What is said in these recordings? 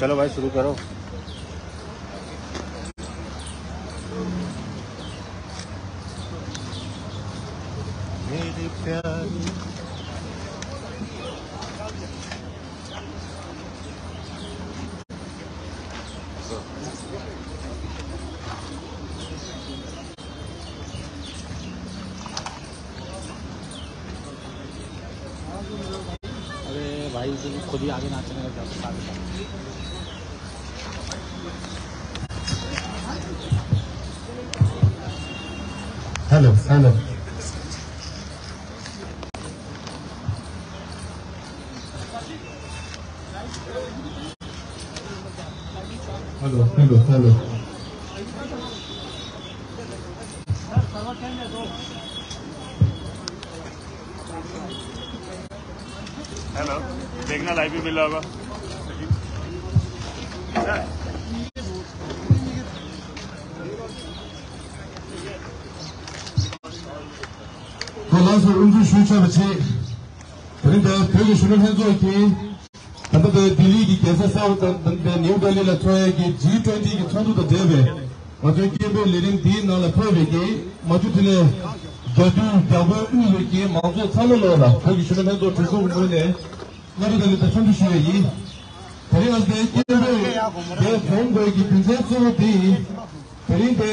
चलो भाई शुरू करो। मेरी प्यारी अरे भाई खुद ही आगे नाचने लग जाता है। Hello hello hello hello hello hello देखना लाइव भी मिल रहा होगा।老师，我们学校的车，那个这个学生很多的，他们的地理的建设上，那牛德里了做一个 G20 的程度的这边，我最近被雷凌地拿了破位的，我就这里交通交通预备的，忙着参了了，这个学生很多这个我们呢，我这里的程度学习，这里我在这边在中国的平时做的。这里的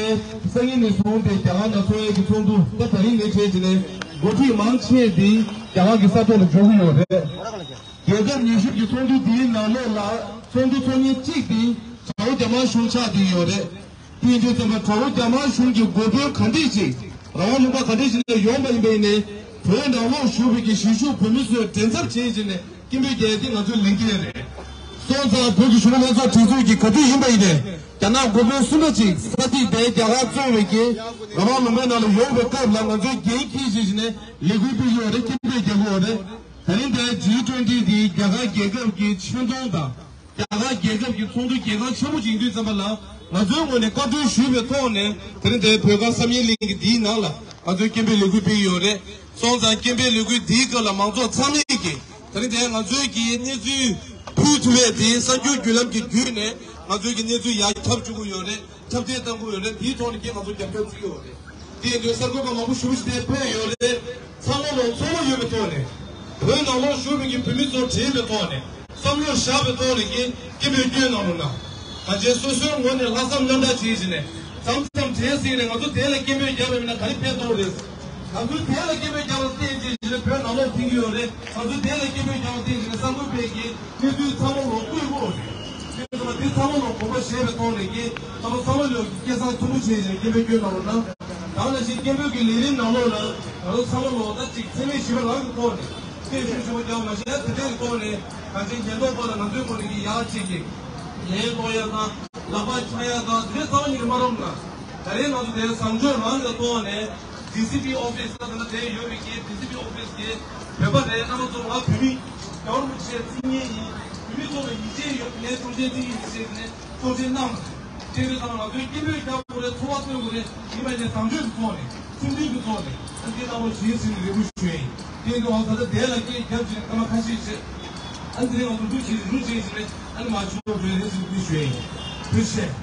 生意的从的，讲完了做一个程度，在这里的车子呢，过去忙车的，讲完给啥做的就会有的。现在你是的程度的，拿了程度从你这的，找讲嘛手下的有的，第就怎么找讲嘛手就国标肯定是，然后如果肯定是原本边呢，突然然后手边的技术分别说真正车子呢，根本决定了就零件的，所以说过去学生做技术的肯定原本的。讲到国标数的钱，实际在讲话作为给，然后我们那里有个够了，我就建议就是呢，立会必要的，根本结果的，肯定在G20的讲话结构给群众的，讲话结构给冲突结构全部针对怎么了？我最后呢，高中学不到呢，肯定在培养上面零个低能了，我就根本立会必要的，所以根本立会第一个了，忙做参与给，肯定在我最给你最普通的上就就那么给呢。Mazu Ginezu Yatabju Yore, Tabeta Yore, Piton Gimazu Yore. The Yosago Mabush de Pay Yore, some of the Yobatone. When I was shooting you permit or Tibatone. Some of Shabatone again, give you again on now. I just assume when the last time done that is in it. Sometimes tasting and also tell a give me a job in a Kalipeto. I will tell a give me a job in the pen of all things you I will tell a give me a job in the summer baking, you do some of good. This summer of overshare on again, some summer gets out 2 days and give a good on now. Now that she gave you a leading novel, I will some of that she finished your long corner. If you should go my chef to tell corner, I think you know what I'm doing the yard chicken. Levoyana, Lavachayana, this on your Marona. There is some John on the corner. DCP office the day you became DCP office gate, never there, Amazon up to me. Government said, you told me, you play from the to the number. Take it on, give me a couple of 2 minutes, even some good morning, 2 weeks morning, and get our cheese in the bush train. Take on the day like a country, Kamakashi, and then on the bush and much more to this bush train. Appreciate it.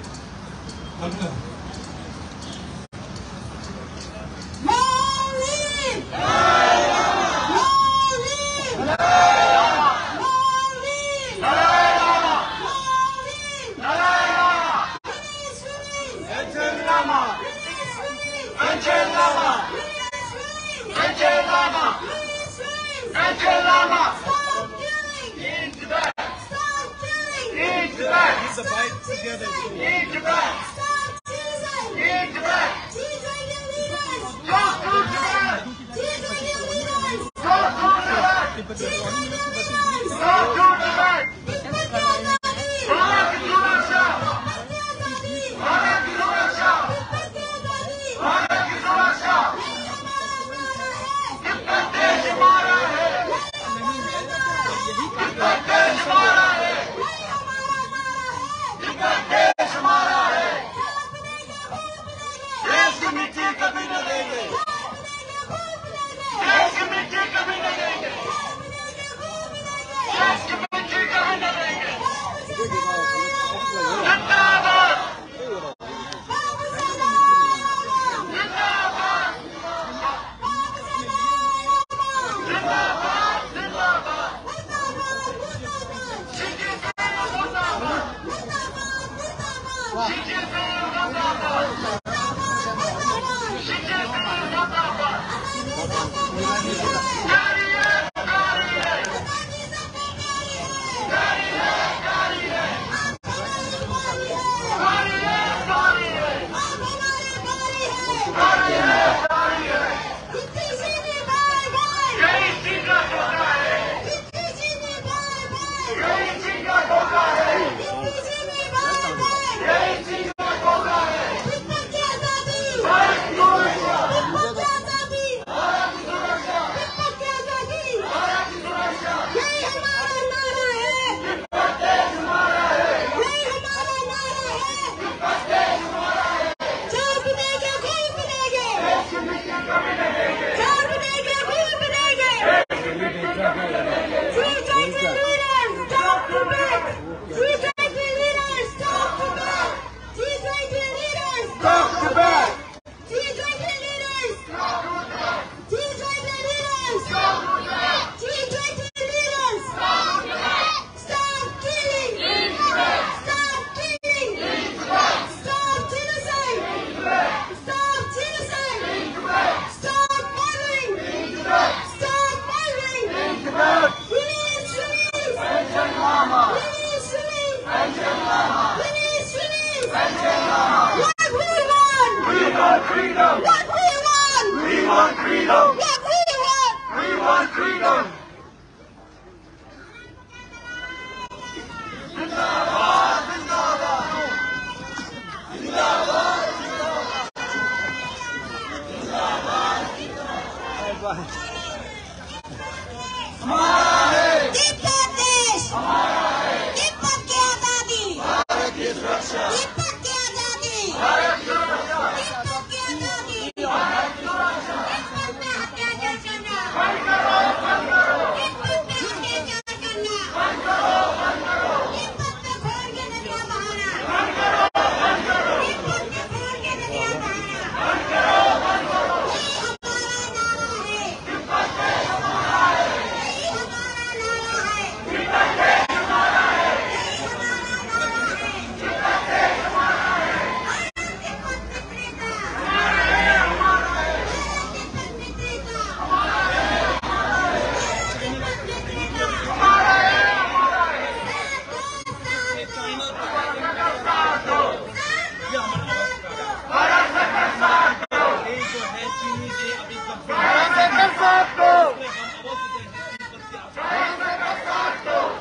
चीनी के अभी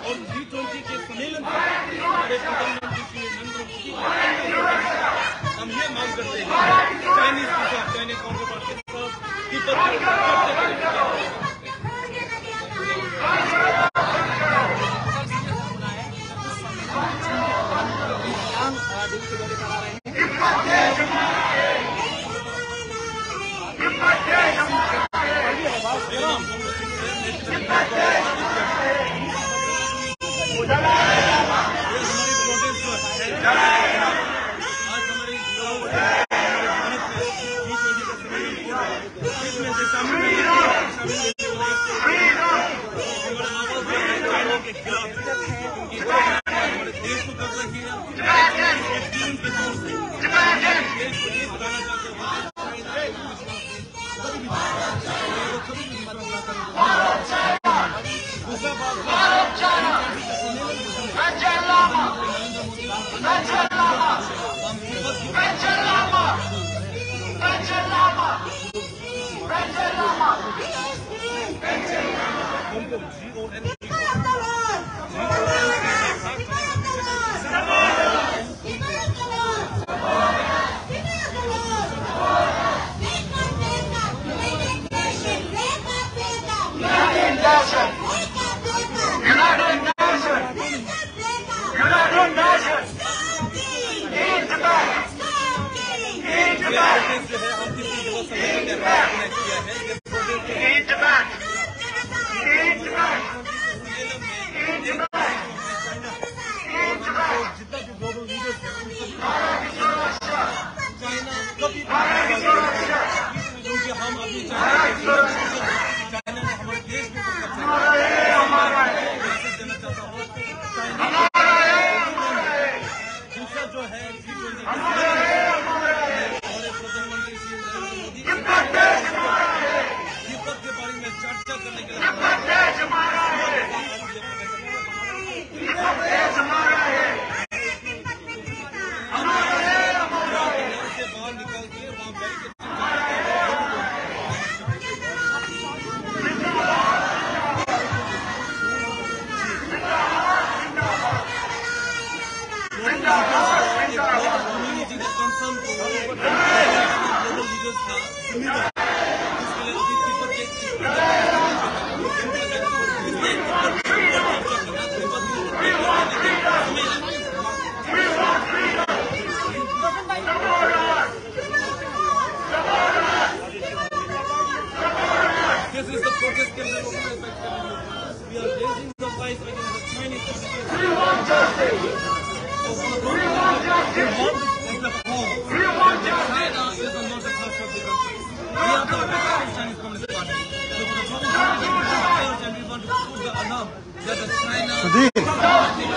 और G20 के सम्मेलन हमारे प्रधानमंत्री श्री नरेंद्र मोदी हम ये मांग करते हैं चाइनीज के साथ चाइनीज काउंटरपार्ट के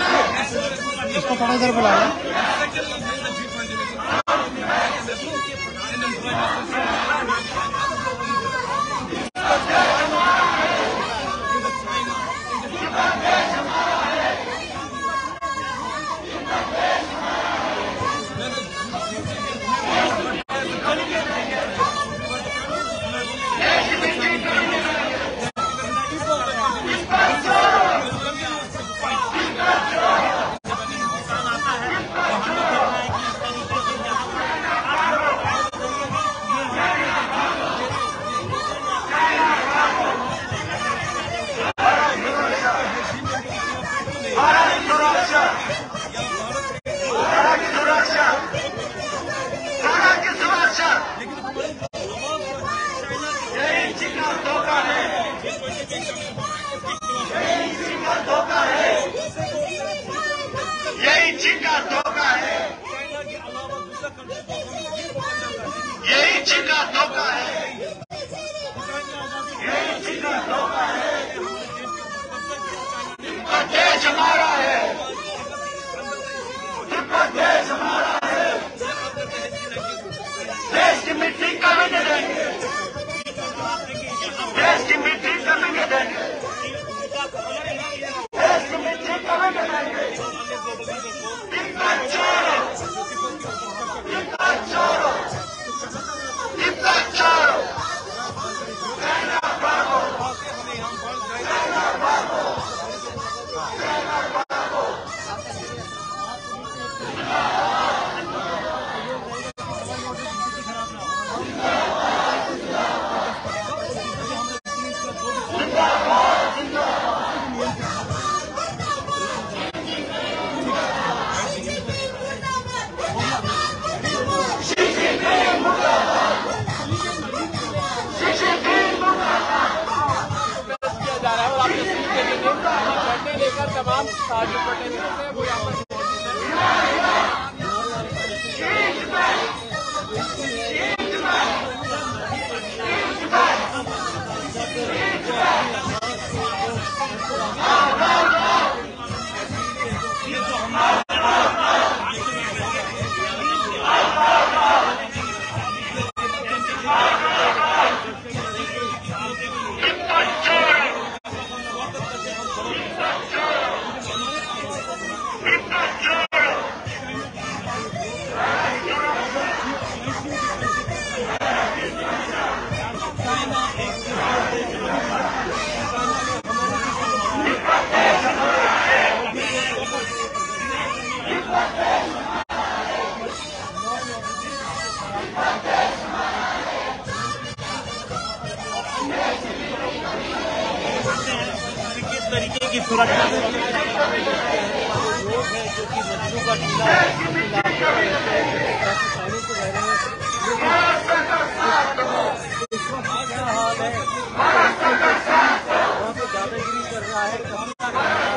इसको थोड़ा इधर बुलाया। Dictator! जो प्रोटेस्टर्स है वो यहाँ पर मौजूद है। तरीके की सुरक्षा लोग है जो कि मजनू का हाल है, वहाँ पे दादागिरी कर रहा है, कब्जा कर रहा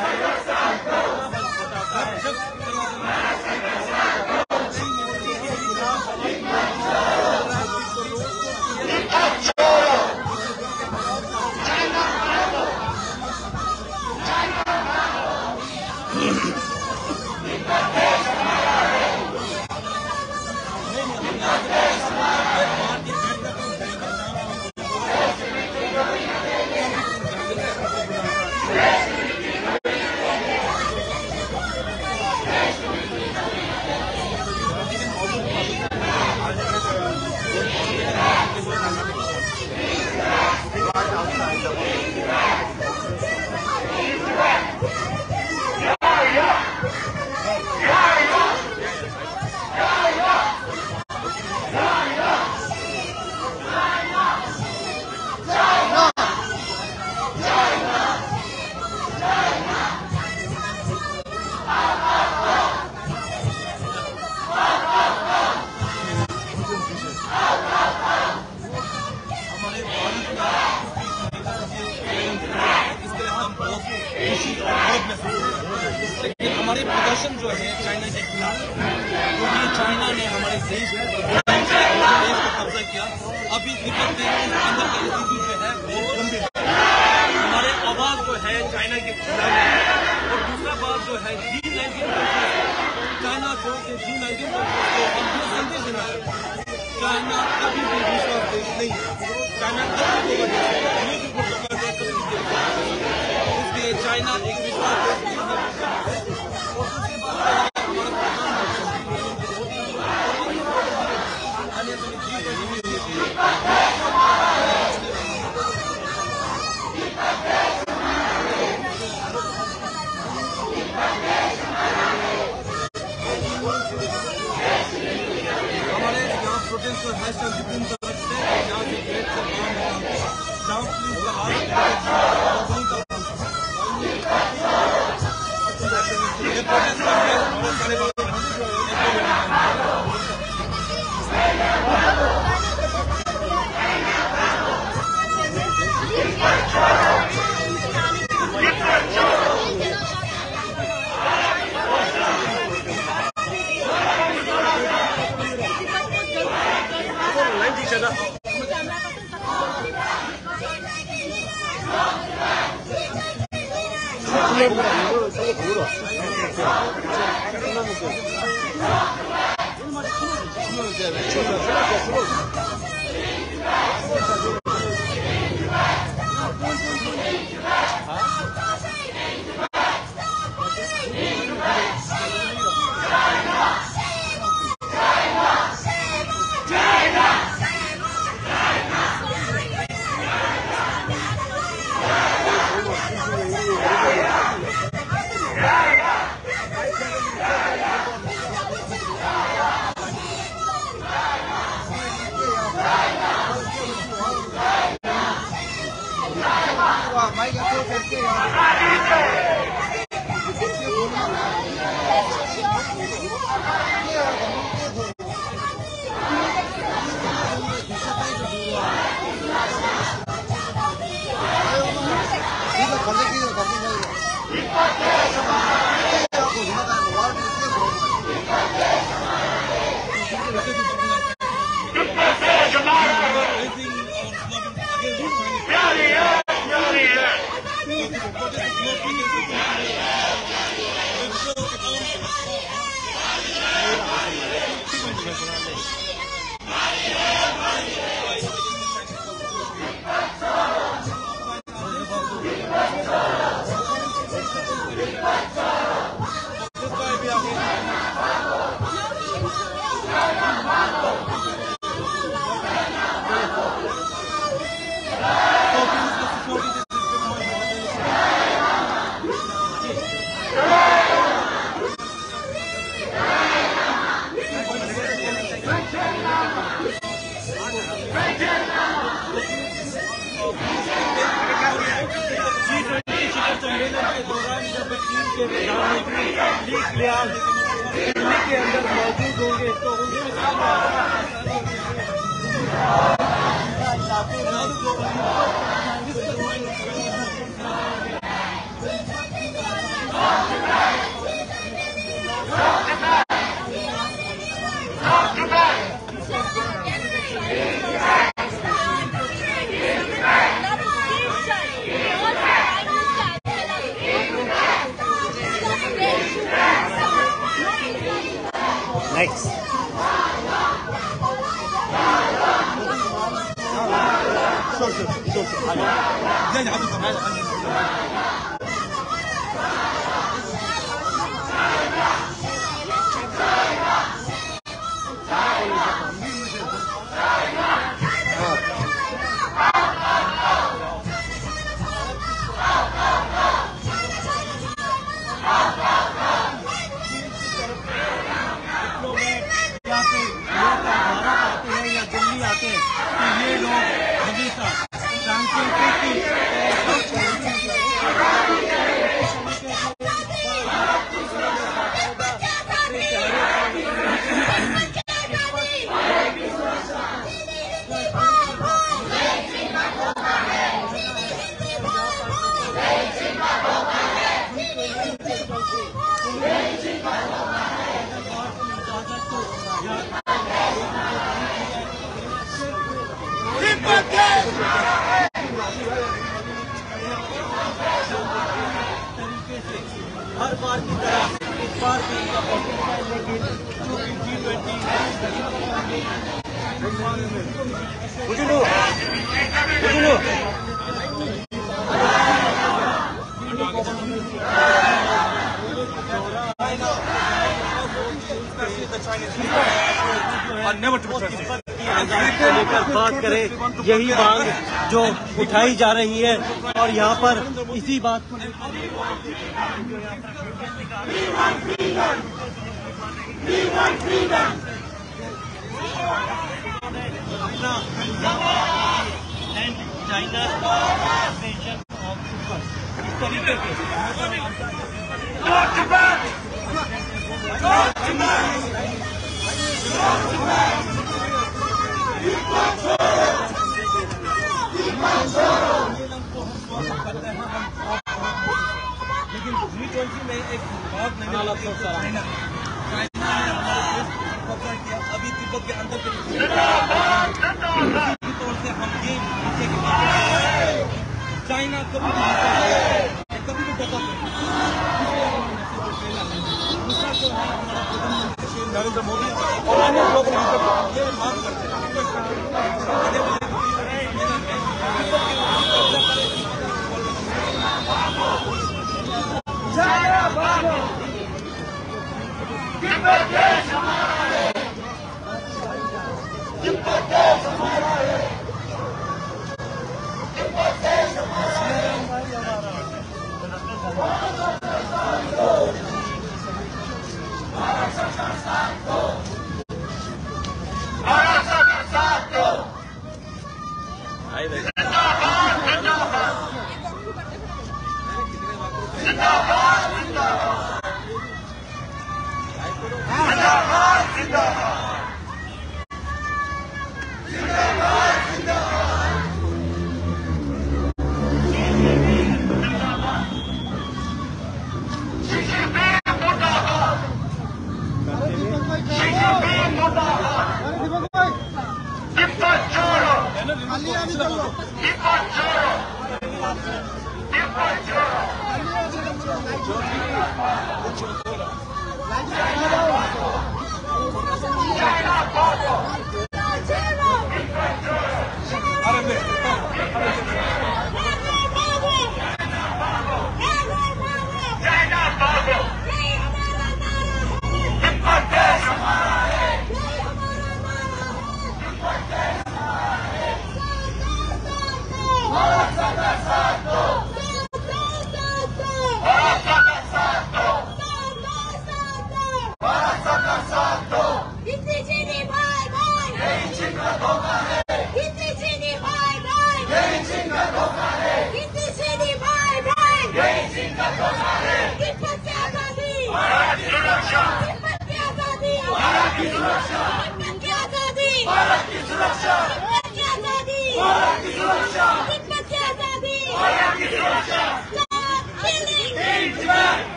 लेकिन हमारे प्रदर्शन जो है चाइना के खिलाफ, क्योंकि चाइना ने हमारे देश को कब्जा किया। अभी विपक्ष के अंदर की स्थिति जो है वो गंभीर, हमारे आवाज जो है चाइना के खिलाफ है। और दूसरा बात जो है G19 चाइना को G19 को संदेश देना है, चाइना कभी भी विश्वास देश नहीं है, चाइना कभी भी इसलिए चाइना एक विश्वास देश नहीं है। और दूसरी बात हमारे यहाँ प्रोटेस्ट और हैशटैग विभिन्न तरफ से यहाँ से गेट से बाहर पुलिस का हाथ Gracias. के प्रधानमंत्री ली लिहाज दिल्ली के अंदर मौजूद होंगे तो उनके Next. ये लोग हमेशा जानते हैं हर बार की तरह इस बार भी इनका पॉलिटिक्स है, लेकिन चूंकि को लेकर बात करें, यही मांग जो उठाई जा रही है और यहाँ पर इसी बात को चाइना इस तरीके लेकिन G20 में एक बहुत नहीं अभी तिब्बत के अंदर तौर से हम ये चाइना कभी भी डका दूसरा जो है हमारा प्रधानमंत्री नरेंद्र मोदी और अन्य लोग ये मांग करते हैं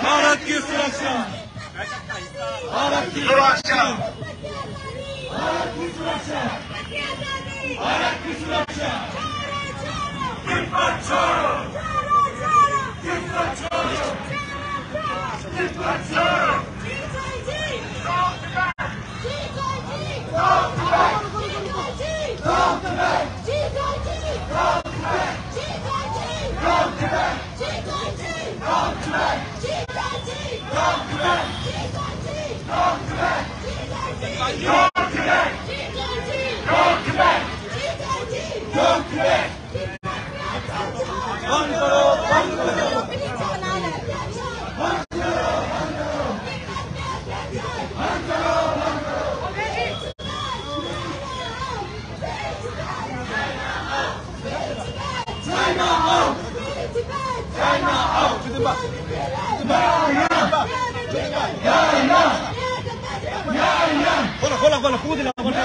भारत की सुरक्षा, भारत की सुरक्षा, भारत की सुरक्षा, भारत की सुरक्षा, तिब्बत छोड़ो, तिब्बत छोड़ो, तिब्बत छोड़ो, Bola, pudi la bola.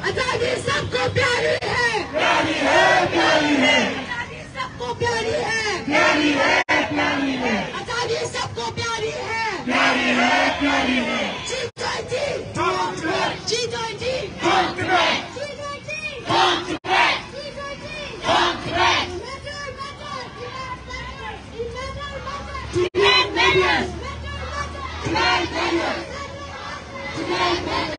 आजादी सबको प्यारी है, प्यारी है, प्यारी है। आजादी सबको प्यारी है, प्यारी है, प्यारी है। आजादी सबको प्यारी है, प्यारी है, प्यारी है। G20, talk to back. G20, talk to back. G20, talk to back. G20, talk to back. Demand matters. Demand matters. Demand matters.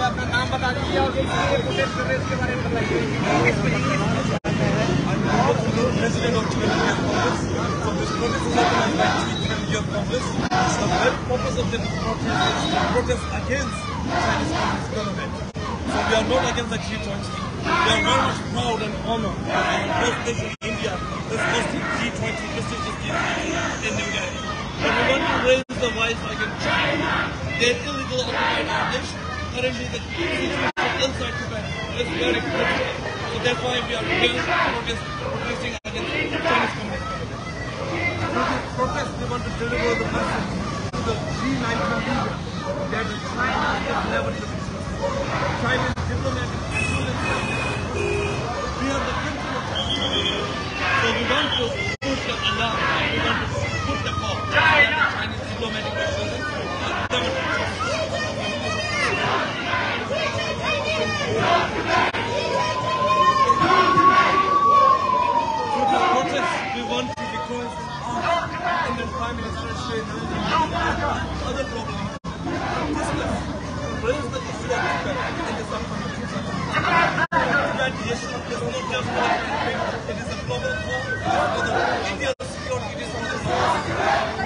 अपना नाम बता दीजिए और प्रोटेस्ट कर रहे हैं इसके बारे में बताइए। President of Chinese Congress. So this protest is organized by Chinese Congress. The very purpose of the protest is to protest against Chinese Communist government. So we are not against the G20. We are very much proud and honored that our first nation India is hosting G20 prestigious G20 in New Delhi. But we want to raise the voice against China. Their illegal occupied our nation. Currently the situation inside Tibet is very critical. So that's why we are here protesting against Chinese Communist government. Through this protest, we want to deliver the message to the G19 leaders that China is never the business. China's diplomatic influence. We are the country of China. So we want to push the alarm. We want to put the call that the Chinese diplomatic influence are never the business. We want to request Indian Prime Minister Sheikh Hasina and other global leaders to discuss and raise the issue of Tibet in this upcoming Tibet issue is not just one thing, it is a global call for the India's security. It is on the source.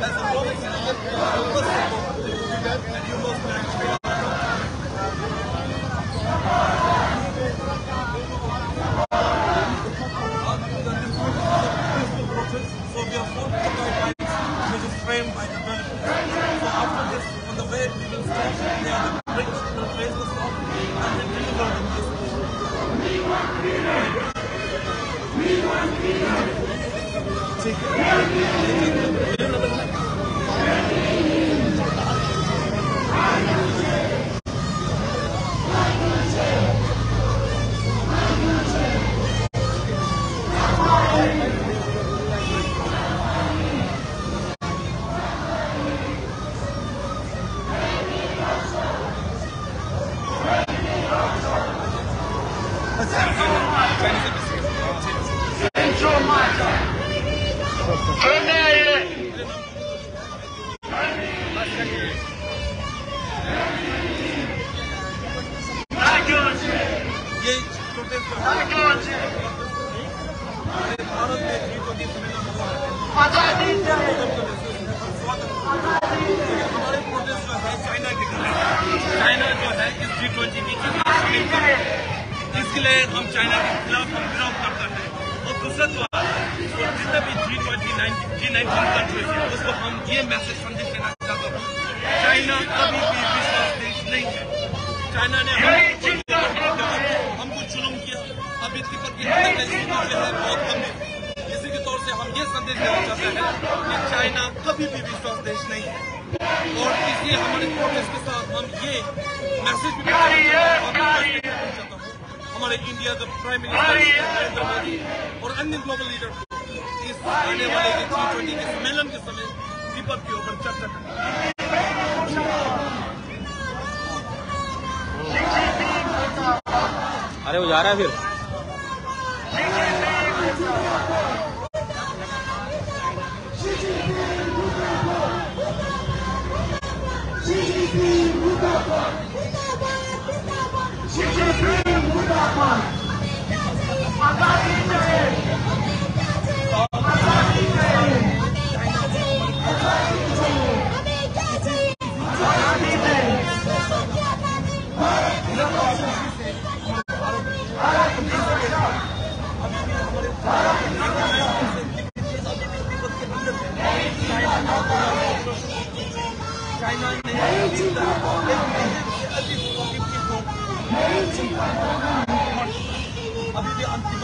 As a global citizen, you must support Tibet and you must manage Tibet. So we are fought for guidelines which is framed by the military. So after this, on the way we will stop near the bridge, we will raise the stop and then deliver the message. China जो है इस G20 की इसके लिए हम China के खिलाफ हम विरोध करते हैं और दूसरा तो जितने भी G19 कंट्रीज है उसको हम ये मैसेज संदेश देना चाहते हैं चाइना कभी भी विश्वास देश नहीं है। चाइना ने हमको जुल्म किया, अभी तिब्बत की हत्या जो है बहुत गंभीर। इसी के तौर से हम ये संदेश देना चाहते हैं कि चाइना कभी भी विश्वास देश नहीं है और इसलिए हमारे प्रोटेस्ट के साथ हम ये मैसेज भी हमारे इंडिया के प्राइम मिनिस्टर नरेंद्र मोदी और अन्य ग्लोबल लीडर को इस आने वाले G20 के सम्मेलन के समय तिब्बत के ऊपर चर्चा करें। अरे वो जा रहा है फिर चाइना ने अभी भी अंतिम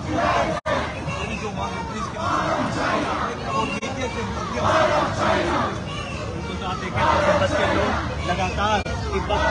जो मांग इसके और मीडिया के माध्यम से तो आप देखें तो बस के लोग लगातार एक बात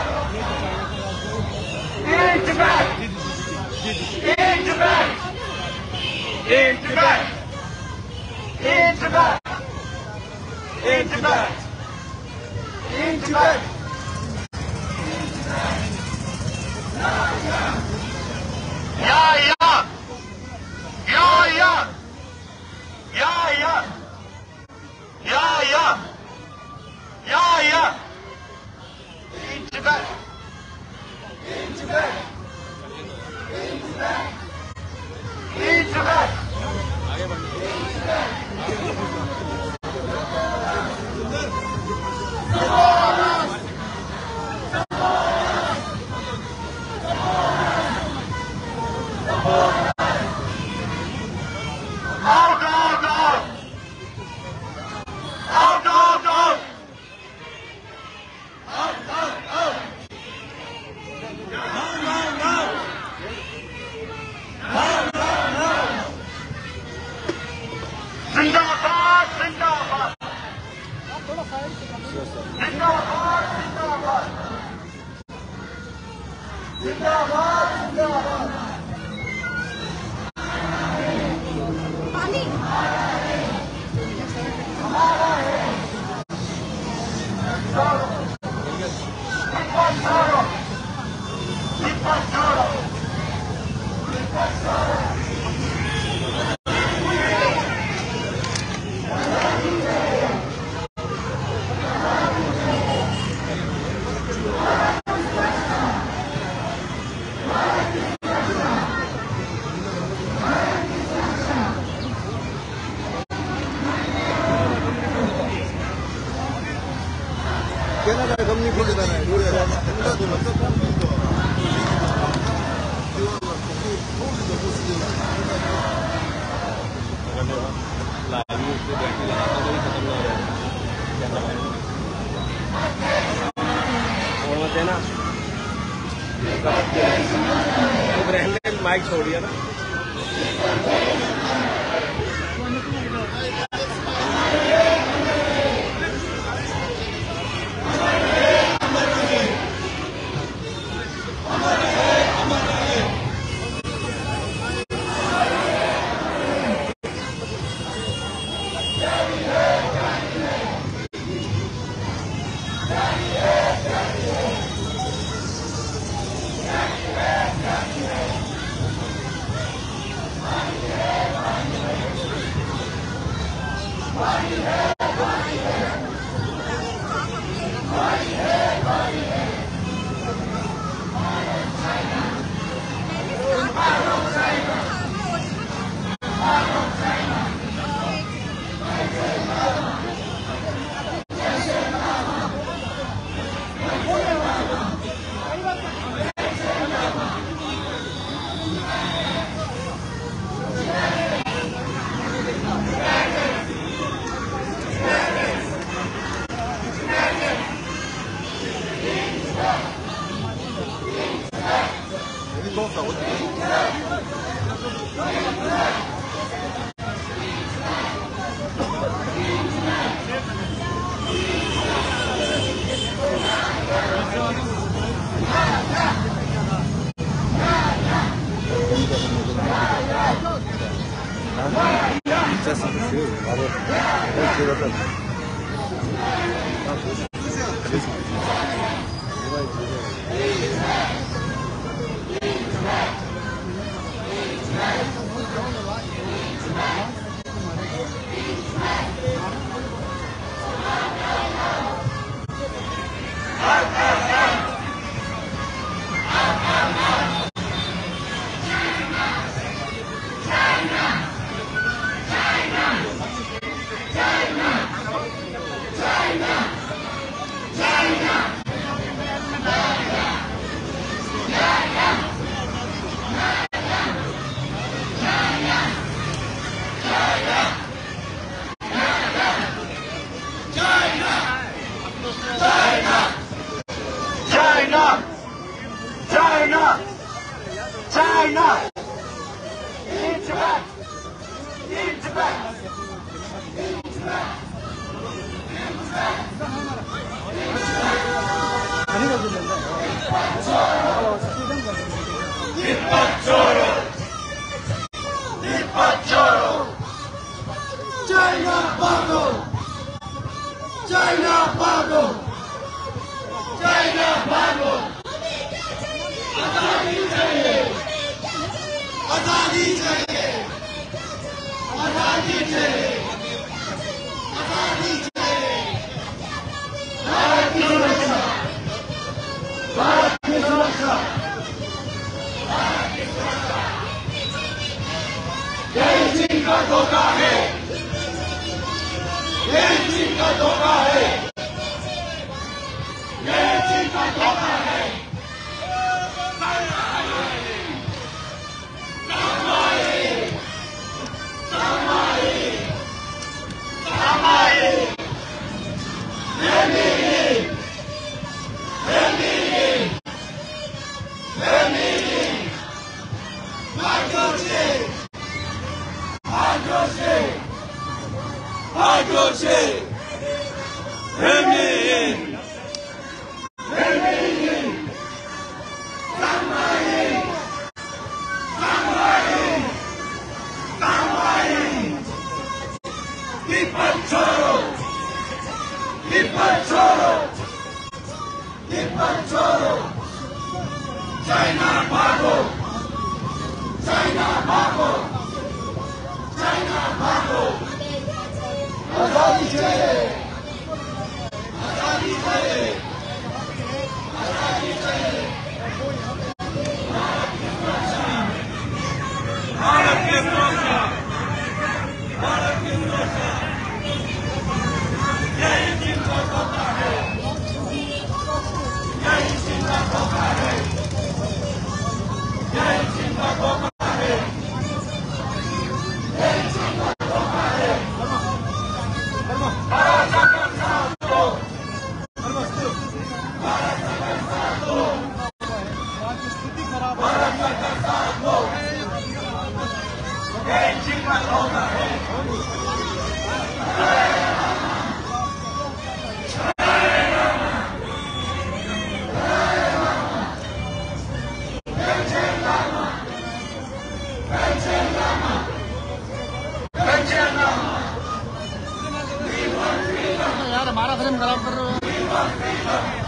माइक छोड़िए ना। यार हमारा फिल्म खराब कर रहे हो।